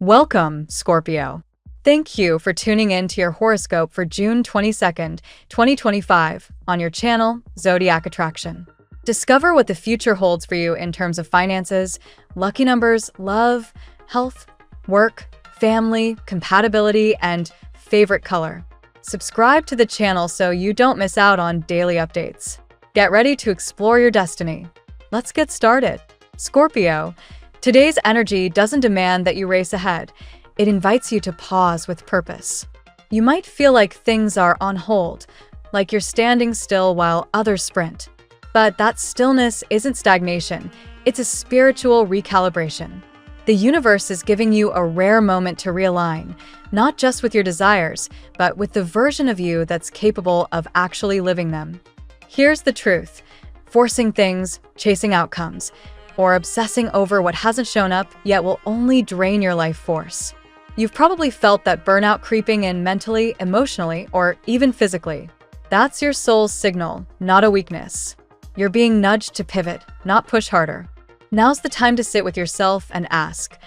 Welcome, Scorpio. Thank you for tuning in to your horoscope for June 22nd, 2025, on your channel, Zodiac Attraction. Discover what the future holds for you in terms of finances, lucky numbers, love, health, work, family, compatibility, and favorite color. Subscribe to the channel so you don't miss out on daily updates. Get ready to explore your destiny. Let's get started. Scorpio, today's energy doesn't demand that you race ahead. It invites you to pause with purpose. You might feel like things are on hold, like you're standing still while others sprint. But that stillness isn't stagnation, it's a spiritual recalibration. The universe is giving you a rare moment to realign, not just with your desires, but with the version of you that's capable of actually living them. Here's the truth: forcing things, chasing outcomes, or obsessing over what hasn't shown up yet will only drain your life force. You've probably felt that burnout creeping in mentally, emotionally, or even physically. That's your soul's signal, not a weakness. You're being nudged to pivot, not push harder. Now's the time to sit with yourself and ask,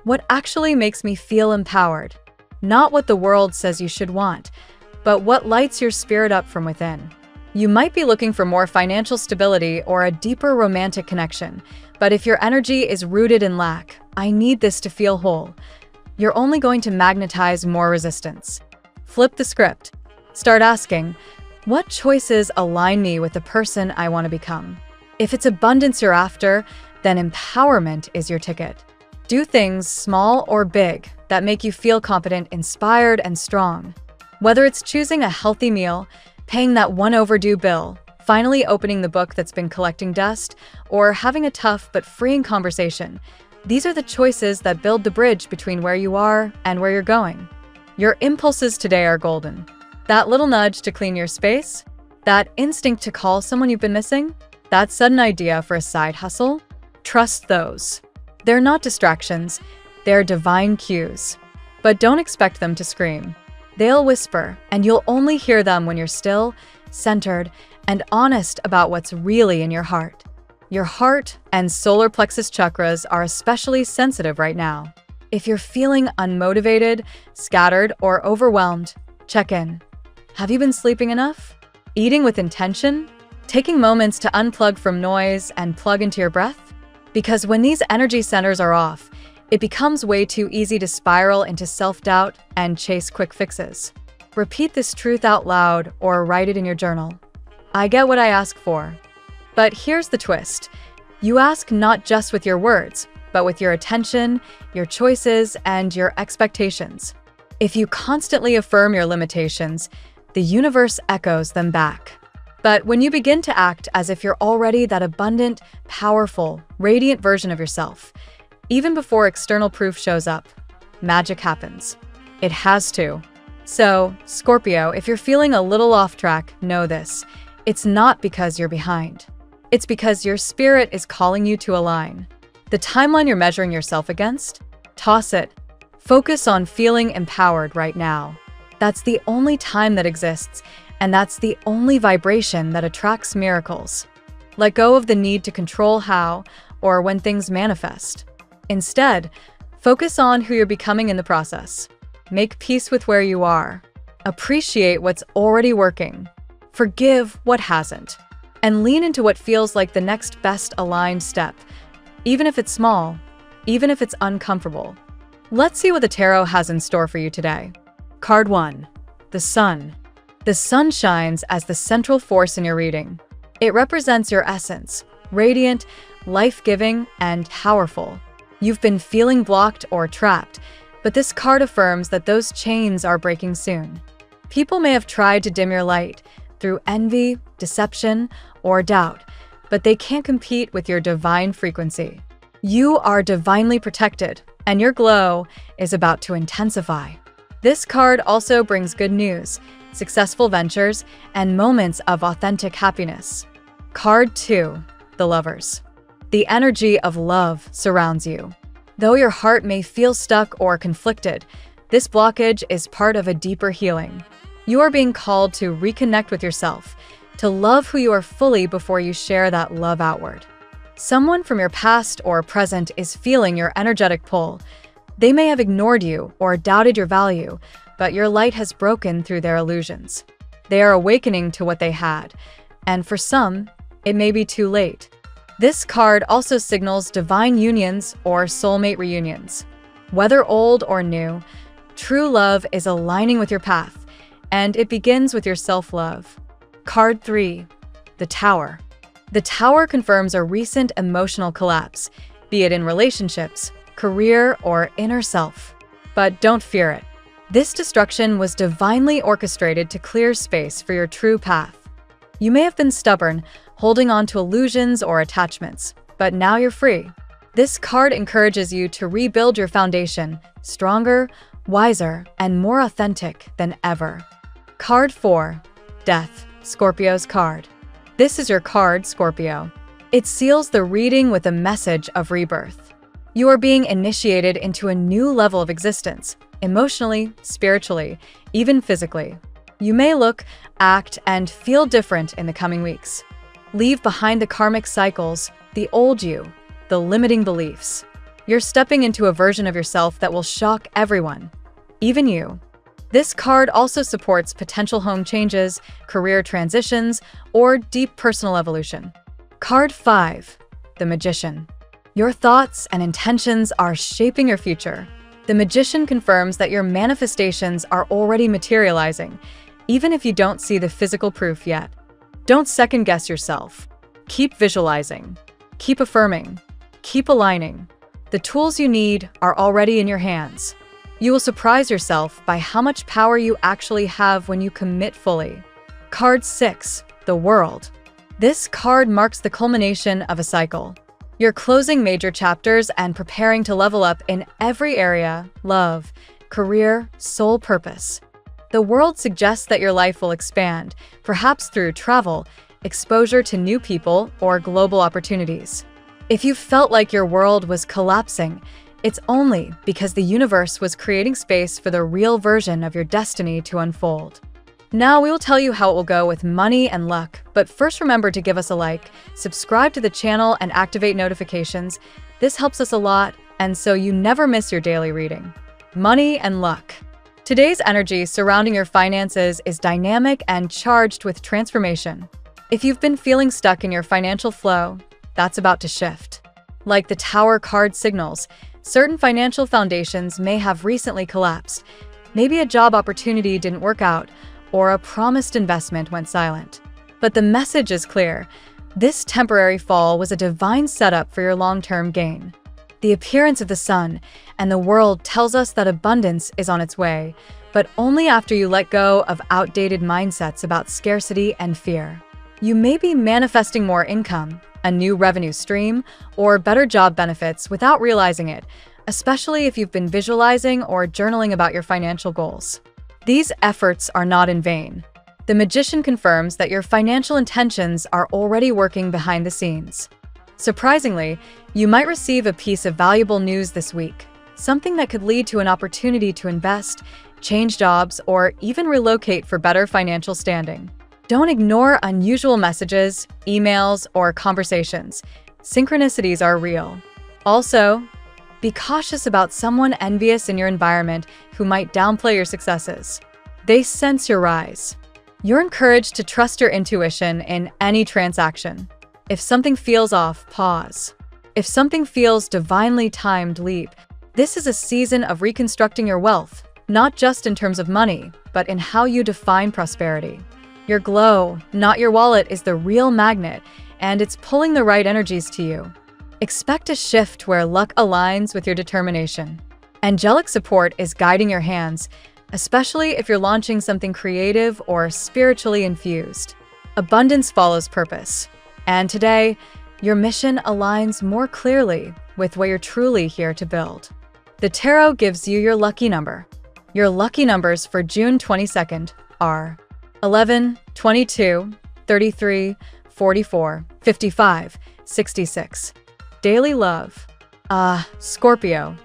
what actually makes me feel empowered? Not what the world says you should want, but what lights your spirit up from within. You might be looking for more financial stability or a deeper romantic connection, but if your energy is rooted in lack, I need this to feel whole, you're only going to magnetize more resistance. Flip the script. Start asking, what choices align me with the person I want to become? If it's abundance you're after, then empowerment is your ticket. Do things, small or big, that make you feel confident, inspired, and strong. Whether it's choosing a healthy meal, paying that one overdue bill, finally opening the book that's been collecting dust, or having a tough but freeing conversation, these are the choices that build the bridge between where you are and where you're going. Your impulses today are golden. That little nudge to clean your space, that instinct to call someone you've been missing, that sudden idea for a side hustle, trust those. They're not distractions, they're divine cues. But don't expect them to scream. They'll whisper, and you'll only hear them when you're still, centered, and honest about what's really in your heart. Your heart and solar plexus chakras are especially sensitive right now. If you're feeling unmotivated, scattered, or overwhelmed, check in. Have you been sleeping enough? Eating with intention? Taking moments to unplug from noise and plug into your breath? Because when these energy centers are off, it becomes way too easy to spiral into self-doubt and chase quick fixes. Repeat this truth out loud or write it in your journal. I get what I ask for. But here's the twist. You ask not just with your words, but with your attention, your choices, and your expectations. If you constantly affirm your limitations, the universe echoes them back. But when you begin to act as if you're already that abundant, powerful, radiant version of yourself, even before external proof shows up, magic happens. It has to. So, Scorpio, if you're feeling a little off track, know this. It's not because you're behind. It's because your spirit is calling you to align. The timeline you're measuring yourself against? Toss it. Focus on feeling empowered right now. That's the only time that exists, and that's the only vibration that attracts miracles. Let go of the need to control how or when things manifest. Instead, focus on who you're becoming in the process. Make peace with where you are. Appreciate what's already working. Forgive what hasn't. And lean into what feels like the next best aligned step, even if it's small, even if it's uncomfortable. Let's see what the tarot has in store for you today. Card 1. The Sun. The sun shines as the central force in your reading. It represents your essence, radiant, life-giving, and powerful. You've been feeling blocked or trapped, but this card affirms that those chains are breaking soon. People may have tried to dim your light through envy, deception, or doubt, but they can't compete with your divine frequency. You are divinely protected, and your glow is about to intensify. This card also brings good news, successful ventures, and moments of authentic happiness. Card 2. The Lovers. The energy of love surrounds you. Though your heart may feel stuck or conflicted, this blockage is part of a deeper healing. You are being called to reconnect with yourself, to love who you are fully before you share that love outward. Someone from your past or present is feeling your energetic pull. They may have ignored you or doubted your value, but your light has broken through their illusions. They are awakening to what they had, and for some, it may be too late. This card also signals divine unions or soulmate reunions. Whether old or new, true love is aligning with your path, and it begins with your self-love. Card 3, the Tower. The Tower confirms a recent emotional collapse, be it in relationships, career, or inner self. But don't fear it. This destruction was divinely orchestrated to clear space for your true path. You may have been stubborn, holding on to illusions or attachments, but now you're free. This card encourages you to rebuild your foundation, stronger, wiser, and more authentic than ever. Card 4, Death, Scorpio's card. This is your card, Scorpio. It seals the reading with a message of rebirth. You are being initiated into a new level of existence, emotionally, spiritually, even physically. You may look, act, and feel different in the coming weeks. Leave behind the karmic cycles, the old you, the limiting beliefs. You're stepping into a version of yourself that will shock everyone, even you. This card also supports potential home changes, career transitions, or deep personal evolution. Card 5, the Magician. Your thoughts and intentions are shaping your future. The Magician confirms that your manifestations are already materializing, even if you don't see the physical proof yet. Don't second-guess yourself. Keep visualizing. Keep affirming. Keep aligning. The tools you need are already in your hands. You will surprise yourself by how much power you actually have when you commit fully. Card 6, the World. This card marks the culmination of a cycle. You're closing major chapters and preparing to level up in every area: love, career, soul purpose. The World suggests that your life will expand, perhaps through travel, exposure to new people, or global opportunities. If you felt like your world was collapsing, it's only because the universe was creating space for the real version of your destiny to unfold. Now we will tell you how it will go with money and luck, but first remember to give us a like, subscribe to the channel, and activate notifications. This helps us a lot, and so you never miss your daily reading. Money and luck. Today's energy surrounding your finances is dynamic and charged with transformation. If you've been feeling stuck in your financial flow, that's about to shift. Like the Tower card signals, certain financial foundations may have recently collapsed. Maybe a job opportunity didn't work out, or a promised investment went silent. But the message is clear. This temporary fall was a divine setup for your long-term gain. The appearance of the sun and the world tells us that abundance is on its way, but only after you let go of outdated mindsets about scarcity and fear. You may be manifesting more income, a new revenue stream, or better job benefits without realizing it, especially if you've been visualizing or journaling about your financial goals. These efforts are not in vain. The Magician confirms that your financial intentions are already working behind the scenes. Surprisingly, you might receive a piece of valuable news this week, something that could lead to an opportunity to invest, change jobs, or even relocate for better financial standing. Don't ignore unusual messages, emails, or conversations. Synchronicities are real. Also, be cautious about someone envious in your environment who might downplay your successes. They sense your rise. You're encouraged to trust your intuition in any transaction. If something feels off, pause. If something feels divinely timed, leap. This is a season of reconstructing your wealth, not just in terms of money, but in how you define prosperity. Your glow, not your wallet, is the real magnet, and it's pulling the right energies to you. Expect a shift where luck aligns with your determination. Angelic support is guiding your hands, especially if you're launching something creative or spiritually infused. Abundance follows purpose. And today, your mission aligns more clearly with what you're truly here to build. The tarot gives you your lucky number. Your lucky numbers for June 22nd are 11, 22, 33, 44, 55, 66. Daily love. Scorpio.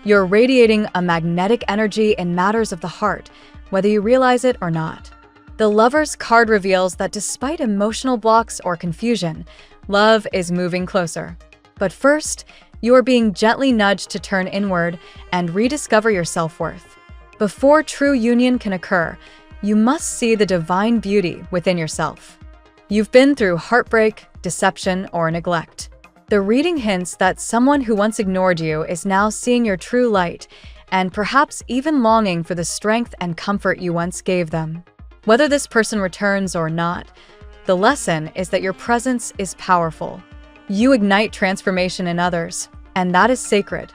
You're radiating a magnetic energy in matters of the heart, whether you realize it or not. The Lover's card reveals that despite emotional blocks or confusion, love is moving closer. But first, You are being gently nudged to turn inward and rediscover your self-worth. Before true union can occur, you must see the divine beauty within yourself. You've been through heartbreak, deception, or neglect. The reading hints that someone who once ignored you is now seeing your true light and perhaps even longing for the strength and comfort you once gave them. Whether this person returns or not, the lesson is that your presence is powerful. You ignite transformation in others, and that is sacred.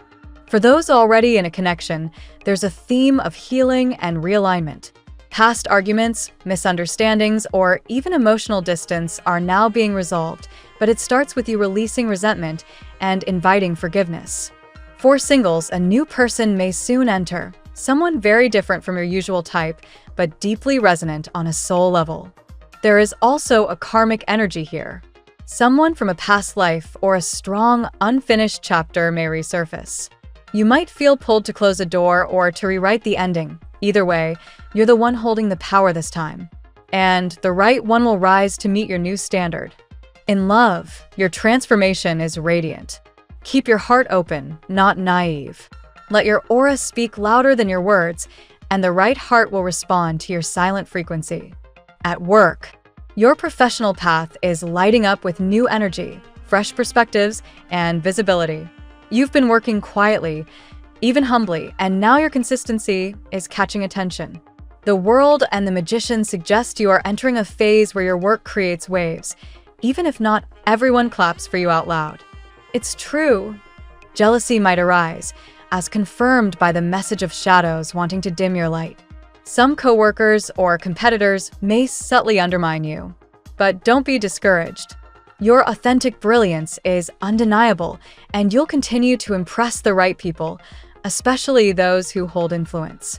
For those already in a connection, there's a theme of healing and realignment. Past arguments, misunderstandings, or even emotional distance are now being resolved, but it starts with you releasing resentment and inviting forgiveness. For singles, a new person may soon enter, someone very different from your usual type, but deeply resonant on a soul level. There is also a karmic energy here. Someone from a past life or a strong, unfinished chapter may resurface. You might feel pulled to close a door or to rewrite the ending. Either way, you're the one holding the power this time, and the right one will rise to meet your new standard. In love, your transformation is radiant. Keep your heart open, not naive. Let your aura speak louder than your words, and the right heart will respond to your silent frequency. At work, your professional path is lighting up with new energy, fresh perspectives, and visibility. You've been working quietly, even humbly, and now your consistency is catching attention. The world and the magician suggest you are entering a phase where your work creates waves, even if not everyone claps for you out loud. It's true. Jealousy might arise, as confirmed by the message of shadows wanting to dim your light. Some coworkers or competitors may subtly undermine you, but don't be discouraged. Your authentic brilliance is undeniable, and you'll continue to impress the right people, especially those who hold influence.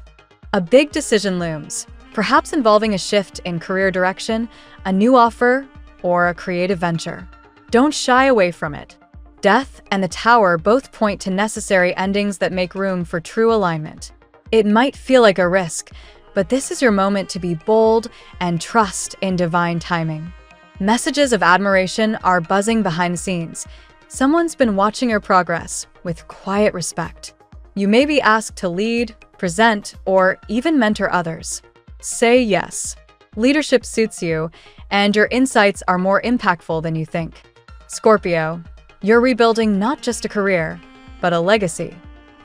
A big decision looms, perhaps involving a shift in career direction, a new offer, or a creative venture. Don't shy away from it. Death and the Tower both point to necessary endings that make room for true alignment. It might feel like a risk, but this is your moment to be bold and trust in divine timing. Messages of admiration are buzzing behind the scenes. Someone's been watching your progress with quiet respect. You may be asked to lead, present, or even mentor others. Say yes. Leadership suits you, and your insights are more impactful than you think. Scorpio, you're rebuilding not just a career, but a legacy.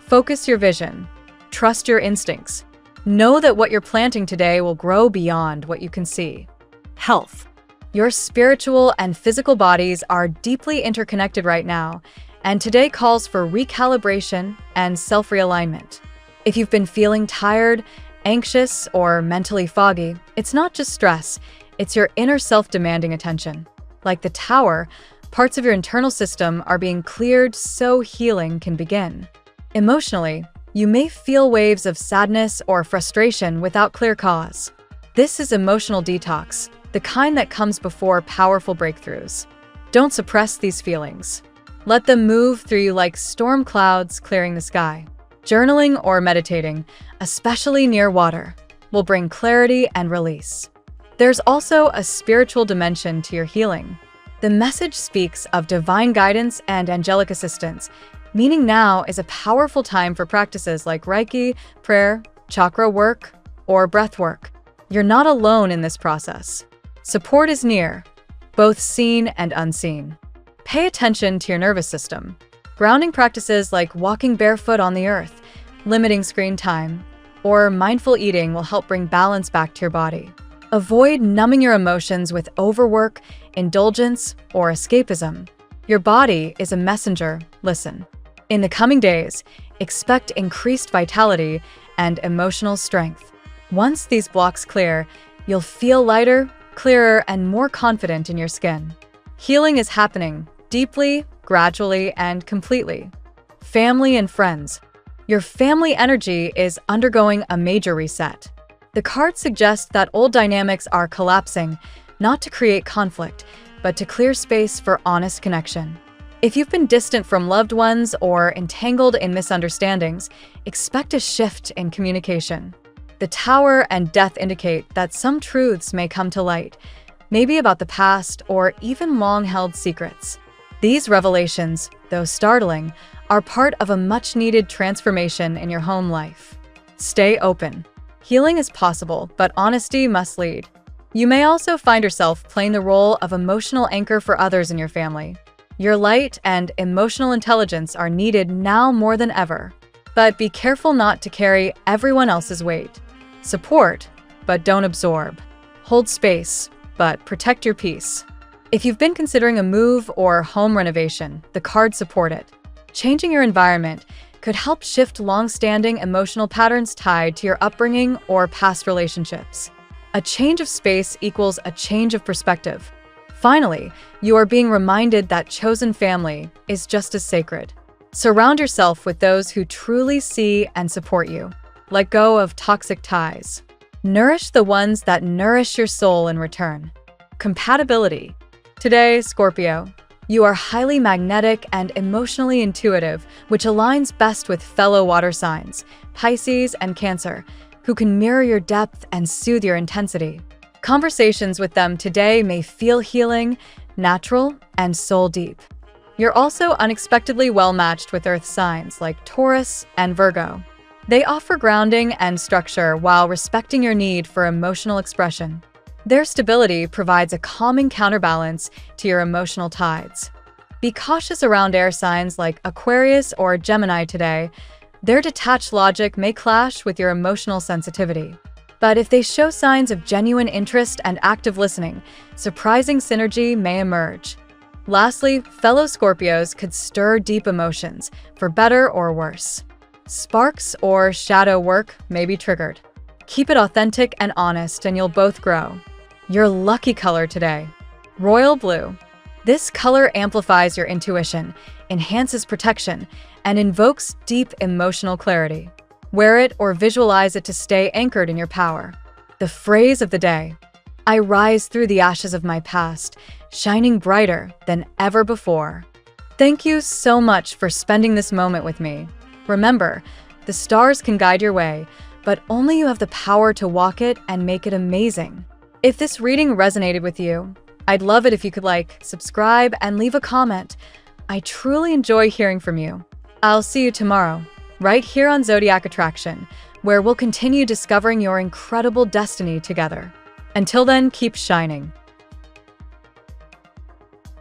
Focus your vision. Trust your instincts. Know that what you're planting today will grow beyond what you can see. Health. Your spiritual and physical bodies are deeply interconnected right now, and today calls for recalibration and self-realignment. If you've been feeling tired, anxious, or mentally foggy, it's not just stress, it's your inner self demanding attention. Like the Tower, parts of your internal system are being cleared so healing can begin. Emotionally, you may feel waves of sadness or frustration without clear cause. This is emotional detox, the kind that comes before powerful breakthroughs. Don't suppress these feelings. Let them move through you like storm clouds clearing the sky. Journaling or meditating, especially near water, will bring clarity and release. There's also a spiritual dimension to your healing. The message speaks of divine guidance and angelic assistance, meaning now is a powerful time for practices like Reiki, prayer, chakra work, or breath work. You're not alone in this process. Support is near, both seen and unseen. Pay attention to your nervous system. Grounding practices like walking barefoot on the earth, limiting screen time, or mindful eating will help bring balance back to your body. Avoid numbing your emotions with overwork, indulgence, or escapism. Your body is a messenger. Listen. In the coming days, expect increased vitality and emotional strength. Once these blocks clear, you'll feel lighter, clearer, and more confident in your skin. Healing is happening deeply, gradually, and completely. Family and friends. Your family energy is undergoing a major reset. The cards suggest that old dynamics are collapsing, not to create conflict, but to clear space for honest connection. If you've been distant from loved ones or entangled in misunderstandings, expect a shift in communication. The Tower and Death indicate that some truths may come to light, maybe about the past or even long-held secrets. These revelations, though startling, are part of a much-needed transformation in your home life. Stay open. Healing is possible, but honesty must lead. You may also find yourself playing the role of emotional anchor for others in your family. Your light and emotional intelligence are needed now more than ever. But be careful not to carry everyone else's weight. Support, but don't absorb. Hold space, but protect your peace. If you've been considering a move or home renovation, the cards support it. Changing your environment could help shift long-standing emotional patterns tied to your upbringing or past relationships. A change of space equals a change of perspective. Finally, you are being reminded that chosen family is just as sacred. Surround yourself with those who truly see and support you. Let go of toxic ties. Nourish the ones that nourish your soul in return. Compatibility. Today, Scorpio, you are highly magnetic and emotionally intuitive, which aligns best with fellow water signs, Pisces and Cancer, who can mirror your depth and soothe your intensity. Conversations with them today may feel healing, natural, and soul-deep. You're also unexpectedly well-matched with earth signs like Taurus and Virgo. They offer grounding and structure while respecting your need for emotional expression. Their stability provides a calming counterbalance to your emotional tides. Be cautious around air signs like Aquarius or Gemini today. Their detached logic may clash with your emotional sensitivity. But if they show signs of genuine interest and active listening, surprising synergy may emerge. Lastly, fellow Scorpios could stir deep emotions, for better or worse. Sparks or shadow work may be triggered. Keep it authentic and honest, and you'll both grow. Your lucky color today: royal blue. This color amplifies your intuition, enhances protection, and invokes deep emotional clarity. Wear it or visualize it to stay anchored in your power. The phrase of the day: I rise through the ashes of my past, shining brighter than ever before. Thank you so much for spending this moment with me. Remember, the stars can guide your way, but only you have the power to walk it and make it amazing. If this reading resonated with you, I'd love it if you could like, subscribe, and leave a comment. I truly enjoy hearing from you. I'll see you tomorrow, right here on Zodiac Attraction, where we'll continue discovering your incredible destiny together. Until then, keep shining.